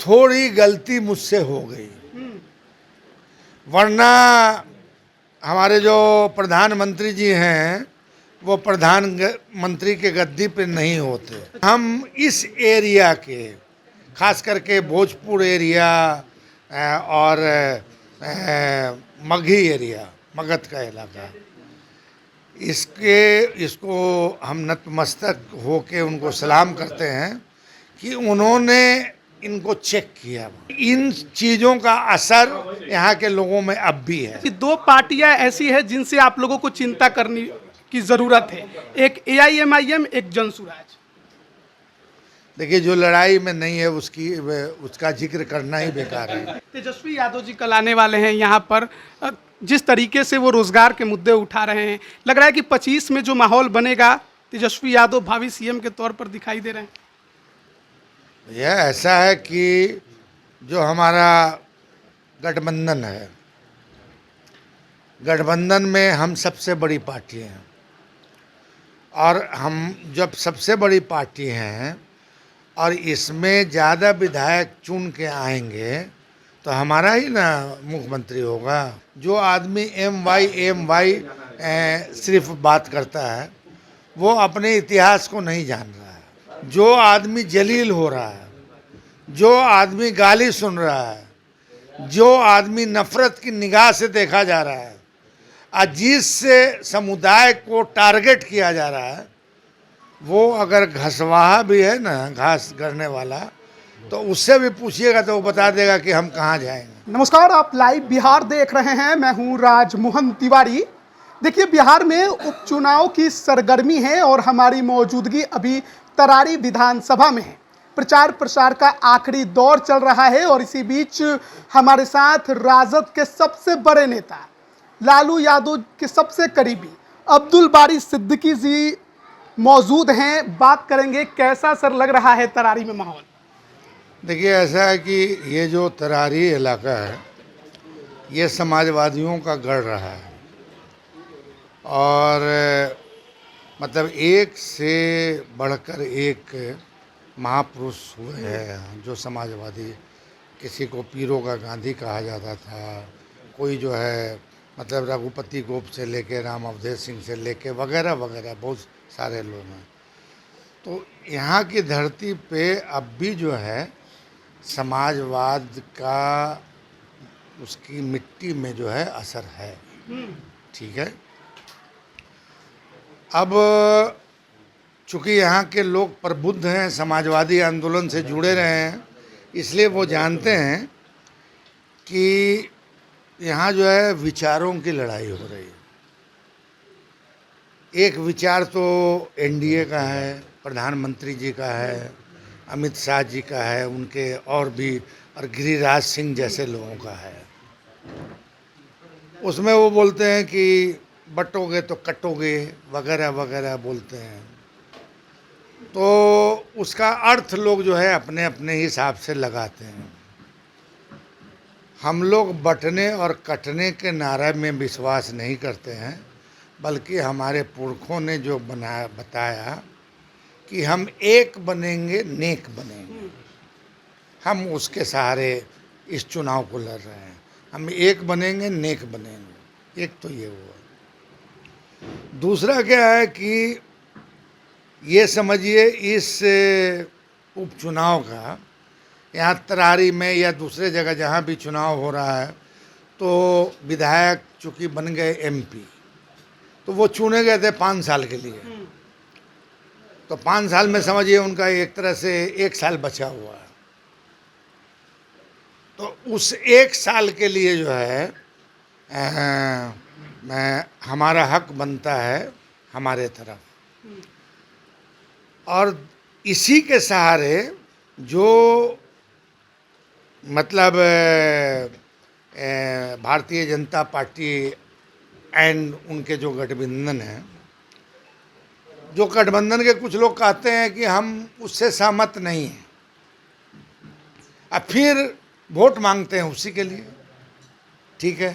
थोड़ी गलती मुझसे हो गई, वरना हमारे जो प्रधानमंत्री जी हैं वो प्रधानमंत्री के गद्दी पे नहीं होते। हम इस एरिया के, खास करके भोजपुर एरिया और मगही एरिया, मगध का इलाका, इसको हम नतमस्तक होके उनको सलाम करते हैं कि उन्होंने इनको चेक किया। इन चीज़ों का असर यहाँ के लोगों में अब भी है। कि दो पार्टियां ऐसी है जिनसे आप लोगों को चिंता करने की जरूरत है, एक AIMIM, एक जनसुराज। देखिए, जो लड़ाई में नहीं है उसका जिक्र करना ही बेकार है। तेजस्वी यादव जी कल आने वाले हैं यहाँ पर। जिस तरीके से वो रोजगार के मुद्दे उठा रहे हैं, लग रहा है कि 25 में जो माहौल बनेगा, तेजस्वी यादव भावी CM के तौर पर दिखाई दे रहे हैं। यह ऐसा है कि जो हमारा गठबंधन है, गठबंधन में हम सबसे बड़ी पार्टी हैं, और हम जब सबसे बड़ी पार्टी हैं और इसमें ज़्यादा विधायक चुन के आएंगे तो हमारा ही ना मुख्यमंत्री होगा। जो आदमी MY सिर्फ बात करता है वो अपने इतिहास को नहीं जान रहा है। जो आदमी जलील हो रहा है, जो आदमी गाली सुन रहा है, जो आदमी नफरत की निगाह से देखा जा रहा है, जिस समुदाय को टारगेट किया जा रहा है, वो अगर घसवाहा भी है ना, घास करने वाला, तो उससे भी पूछिएगा तो वो बता देगा कि हम कहाँ जाएंगे। नमस्कार, आप लाइव बिहार देख रहे हैं। मैं हूं राजमोहन तिवारी। देखिए, बिहार में उपचुनाव की सरगर्मी है और हमारी मौजूदगी अभी तरारी विधानसभा में है। प्रचार प्रसार का आखिरी दौर चल रहा है और इसी बीच हमारे साथ राजद के सबसे बड़े नेता, लालू यादव के सबसे करीबी अब्दुल बारी सिद्दीकी जी मौजूद हैं। बात करेंगे कैसा सर लग रहा है तरारी में माहौल। देखिए, ऐसा है कि ये जो तरारी इलाका है ये समाजवादियों का गढ़ रहा है, और मतलब एक से बढ़कर एक महापुरुष हुए हैं जो समाजवादी। किसी को पीरों का गांधी कहा जाता था, कोई जो है मतलब रघुपति गोप से लेके राम अवधेश सिंह से लेके वगैरह वगैरह बहुत सारे लोग हैं। तो यहाँ की धरती पे अब भी जो है समाजवाद का उसकी मिट्टी में जो है असर है। ठीक है, अब चूँकि यहाँ के लोग प्रबुद्ध हैं, समाजवादी आंदोलन से जुड़े रहे हैं, इसलिए वो जानते हैं कि यहाँ जो है विचारों की लड़ाई हो रही है। एक विचार तो NDA का है, प्रधानमंत्री जी का है, अमित शाह जी का है, उनके और भी, और गिरिराज सिंह जैसे लोगों का है। उसमें वो बोलते हैं कि बटोगे तो कटोगे वगैरह वगैरह बोलते हैं। तो उसका अर्थ लोग जो है अपने अपने हिसाब से लगाते हैं। हम लोग बंटने और कटने के नारे में विश्वास नहीं करते हैं, बल्कि हमारे पुरखों ने जो बताया कि हम एक बनेंगे, नेक बनेंगे, हम उसके सहारे इस चुनाव को लड़ रहे हैं। हम एक बनेंगे, नेक बनेंगे। एक तो ये हुआ। दूसरा क्या है कि ये समझिए, इस उपचुनाव का यहाँ तरारी में या दूसरे जगह जहाँ भी चुनाव हो रहा है, तो विधायक चूँकि बन गए MP, तो वो चुने गए थे 5 साल के लिए। तो 5 साल में समझिए उनका एक तरह से 1 साल बचा हुआ है। तो उस 1 साल के लिए जो है हमारा हक बनता है हमारे तरफ, और इसी के सहारे जो मतलब भारतीय जनता पार्टी एंड उनके जो गठबंधन है, जो गठबंधन के कुछ लोग कहते हैं कि हम उससे सहमत नहीं हैं, अब फिर वोट मांगते हैं उसी के लिए। ठीक है,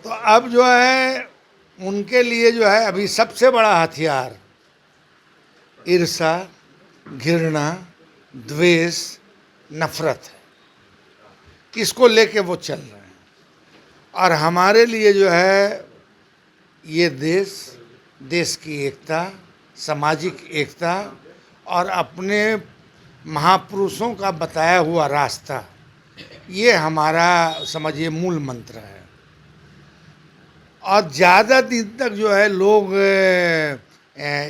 तो अब जो है उनके लिए जो है अभी सबसे बड़ा हथियार ईर्ष्या, घृणा, द्वेष, नफरत है, इसको लेके वो चल रहे हैं। और हमारे लिए जो है ये देश की एकता, सामाजिक एकता और अपने महापुरुषों का बताया हुआ रास्ता, ये हमारा समझिए मूल मंत्र है। और ज़्यादा दिन तक जो है लोग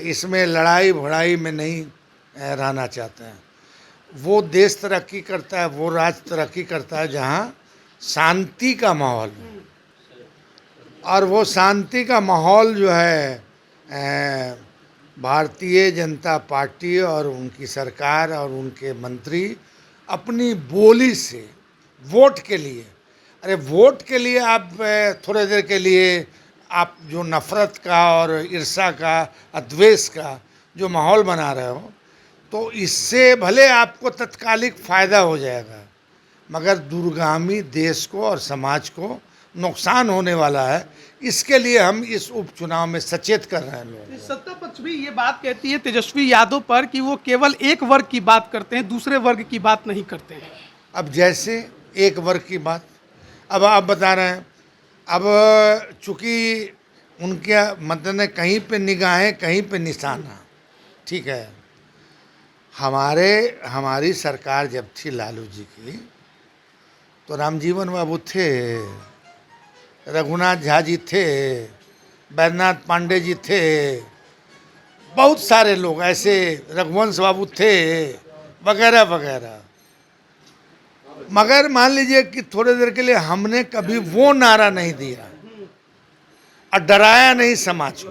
इसमें लड़ाई भड़ाई में नहीं रहना चाहते हैं। वो देश तरक्की करता है, वो राज्य तरक्की करता है जहाँ शांति का माहौल है। और वो शांति का माहौल जो है भारतीय जनता पार्टी और उनकी सरकार और उनके मंत्री अपनी बोली से वोट के लिए, अरे वोट के लिए आप थोड़ी देर के लिए आप जो नफ़रत का और ईर्ष्या का, द्वेष का जो माहौल बना रहे हो, तो इससे भले आपको तत्कालिक फ़ायदा हो जाएगा, मगर दूरगामी देश को और समाज को नुकसान होने वाला है। इसके लिए हम इस उपचुनाव में सचेत कर रहे हैं लोग। सत्ता पक्ष भी ये बात कहती है तेजस्वी यादव पर कि वो केवल एक वर्ग की बात करते हैं, दूसरे वर्ग की बात नहीं करते हैं। अब जैसे एक वर्ग की बात, अब आप बता रहे हैं, अब चूंकि उनके मतलब कहीं पे निगाहें कहीं पे निशाना, ठीक है। हमारी सरकार जब थी लालू जी की, तो रामजीवन बाबू थे, रघुनाथ झा जी थे, बैद्यनाथ पांडे जी थे, बहुत सारे लोग ऐसे, रघुवंश बाबू थे, वगैरह वगैरह। मगर मान लीजिए कि थोड़ी देर के लिए हमने कभी वो नारा नहीं दिया और डराया नहीं समाज को।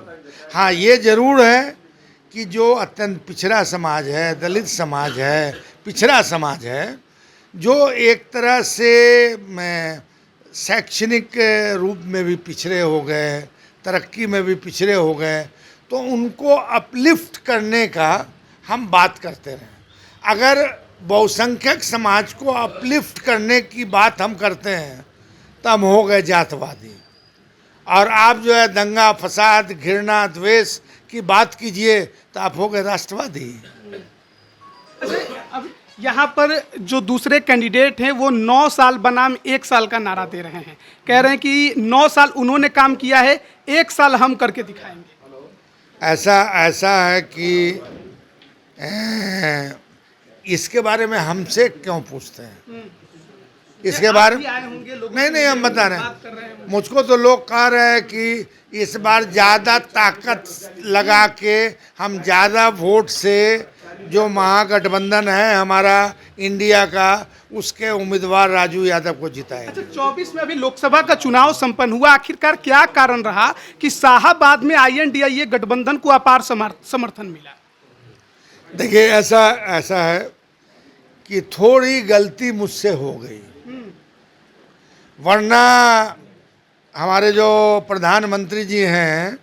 हाँ, ये जरूर है कि जो अत्यंत पिछड़ा समाज है, दलित समाज है, पिछड़ा समाज है, जो एक तरह से शैक्षणिक रूप में भी पिछड़े हो गए, तरक्की में भी पिछड़े हो गए, तो उनको अपलिफ्ट करने का हम बात करते रहे। अगर बहुसंख्यक समाज को अपलिफ्ट करने की बात हम करते हैं तो हम हो गए जातवादी। और आप जो है दंगा फसाद घृणा द्वेष की बात कीजिए तो आप हो गए राष्ट्रवादी। अब यहाँ पर जो दूसरे कैंडिडेट हैं वो 9 साल बनाम 1 साल का नारा दे रहे हैं, कह रहे हैं कि 9 साल उन्होंने काम किया है, 1 साल हम करके दिखाएंगे। ऐसा है कि इसके बारे में हमसे क्यों पूछते हैं? इसके बारे में नहीं हम बता रहे हैं। मुझको तो लोग कह रहे हैं कि इस बार ज़्यादा ताकत लगा के हम ज़्यादा वोट से जो महागठबंधन है हमारा इंडिया का, उसके उम्मीदवार राजू यादव को जिताए। अच्छा, 24 में अभी लोकसभा का चुनाव संपन्न हुआ, आखिरकार क्या कारण रहा कि शाहाबाद में INDIA गठबंधन को अपार समर्थन मिला? देखिए, ऐसा है कि थोड़ी गलती मुझसे हो गई, वरना हमारे जो प्रधानमंत्री जी हैं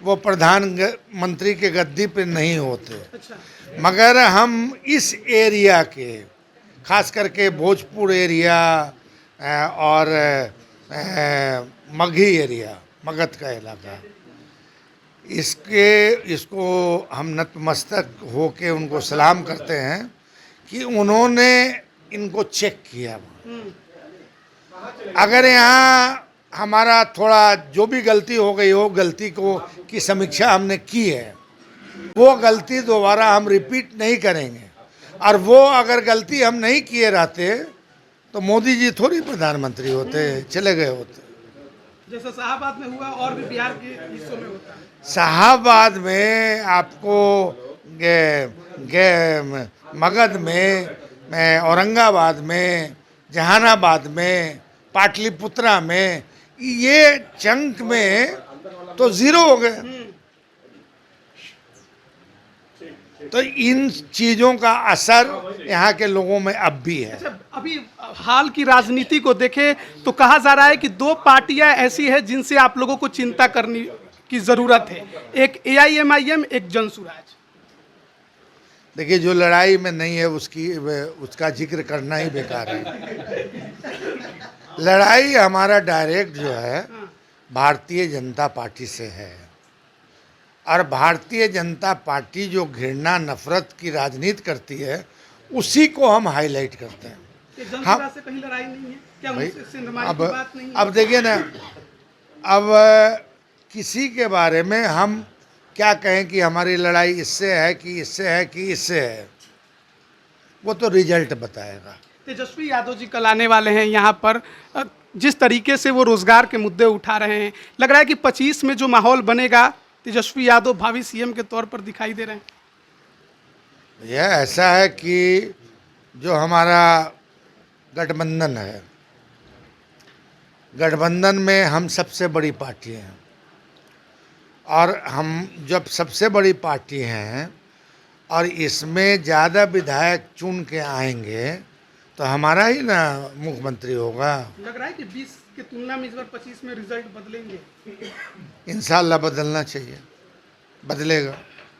वो प्रधानमंत्री के गद्दी पे नहीं होते। अच्छा। मगर हम इस एरिया के, खास करके भोजपुर एरिया और मगही एरिया, मगध का इलाका, इसको हम नतमस्तक होके उनको सलाम करते हैं कि उन्होंने इनको चेक किया। अगर यहाँ हमारा थोड़ा जो भी गलती हो गई हो, गलती की समीक्षा हमने की है, वो गलती दोबारा हम रिपीट नहीं करेंगे। और वो अगर गलती हम नहीं किए रहते तो मोदी जी थोड़ी प्रधानमंत्री होते, चले गए होते। जैसा शाहाबाद में हुआ और भी बिहार के हिस्सों में होता है। शाहाबाद में आपको मगध में, औरंगाबाद में, जहानाबाद में, पाटलिपुत्रा में, ये चंक में तो जीरो हो गए। तो इन चीज़ों का असर यहाँ के लोगों में अब भी है। अच्छा, अभी हाल की राजनीति को देखें तो कहा जा रहा है कि 2 पार्टियां ऐसी हैं जिनसे आप लोगों को चिंता करने की ज़रूरत है, एक AIMIM, एक जनसुराज। देखिए, जो लड़ाई में नहीं है उसका जिक्र करना ही बेकार है। लड़ाई हमारा डायरेक्ट जो है भारतीय जनता पार्टी से है। और भारतीय जनता पार्टी जो घृणा नफरत की राजनीति करती है उसी को हम हाईलाइट करते हैं। कि जनसभा से कहीं लड़ाई नहीं है क्या? भाई उनसे सिंधमारी की बात नहीं है? अब देखिए ना, अब किसी के बारे में हम क्या कहें कि हमारी लड़ाई इससे है कि इससे है कि इससे है, वो तो रिजल्ट बताएगा। तेजस्वी यादव जी कल आने वाले हैं यहाँ पर। जिस तरीके से वो रोजगार के मुद्दे उठा रहे हैं, लग रहा है कि 25 में जो माहौल बनेगा, तेजस्वी यादव भावी सीएम के तौर पर दिखाई दे रहे हैं। यह ऐसा है कि जो हमारा गठबंधन है, गठबंधन में हम सबसे बड़ी पार्टी हैं, और हम जब सबसे बड़ी पार्टी हैं और इसमें ज़्यादा विधायक चुन के आएंगे तो हमारा ही ना मुख्यमंत्री होगा। लग रहा है कि 20 की तुलना में इस बार 25 में रिजल्ट बदलेंगे। इंशाल्लाह बदलना चाहिए, बदलेगा।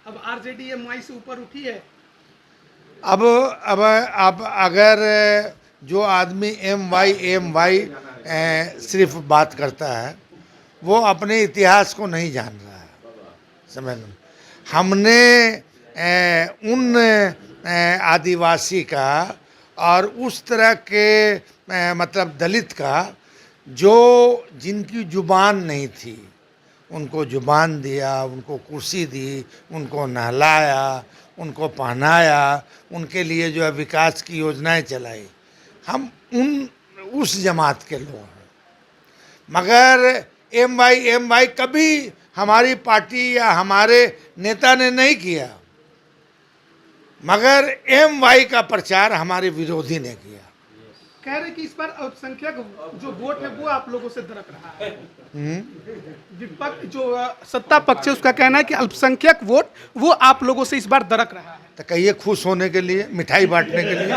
अब आरजेडी एमवाई से ऊपर उठी है। अब अगर जो आदमी एम वाई सिर्फ बात करता है, वो अपने इतिहास को नहीं जान रहा है। समझ लो, हमने उन आदिवासी का और उस तरह के मतलब दलित का जो जिनकी जुबान नहीं थी, उनको जुबान दिया, उनको कुर्सी दी, उनको नहलाया, उनको पहनाया, उनके लिए जो है विकास की योजनाएं चलाई। हम उस जमात के लोग हैं। मगर एम वाई कभी हमारी पार्टी या हमारे नेता ने नहीं किया, मगर एम वाई का प्रचार हमारे विरोधी ने किया। कह रहे कि इस बार अल्पसंख्यक जो वोट है वो आप लोगों से दरक रहा है। विपक्ष जो सत्ता पक्ष है उसका कहना है कि अल्पसंख्यक वोट वो आप लोगों से इस बार दरक रहा है। तो कहिए खुश होने के लिए, मिठाई बांटने के लिए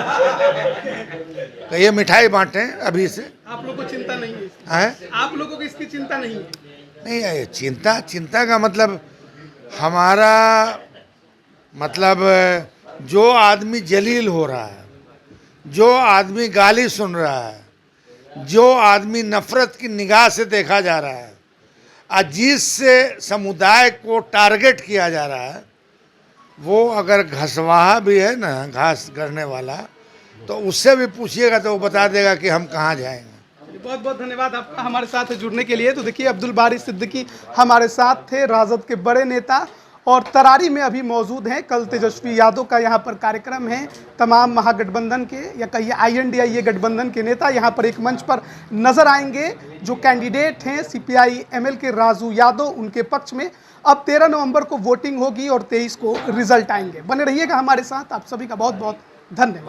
कहिए मिठाई बांटें अभी से। आप लोगों को चिंता नहीं है? आप लोगों को इसकी चिंता नहीं है? नहीं है चिंता का मतलब, हमारा मतलब जो आदमी जलील हो रहा है, जो आदमी गाली सुन रहा है, जो आदमी नफरत की निगाह से देखा जा रहा है, और जिस समुदाय को टारगेट किया जा रहा है, वो अगर घसवाहा भी है ना, घास करने वाला, तो उससे भी पूछिएगा तो वो बता देगा कि हम कहाँ जाएंगे। बहुत बहुत धन्यवाद आपका हमारे साथ जुड़ने के लिए। तो देखिए, अब्दुल बारी सिद्दीकी हमारे साथ थे, राजद के बड़े नेता, और तरारी में अभी मौजूद हैं। कल तेजस्वी यादव का यहाँ पर कार्यक्रम है। तमाम महागठबंधन के या कहिए INDIA गठबंधन के नेता यहाँ पर एक मंच पर नजर आएंगे। जो कैंडिडेट हैं CPI ML के राजू यादव, उनके पक्ष में अब 13 नवंबर को वोटिंग होगी और 23 को रिजल्ट आएंगे। बने रहिएगा हमारे साथ। आप सभी का बहुत बहुत धन्यवाद।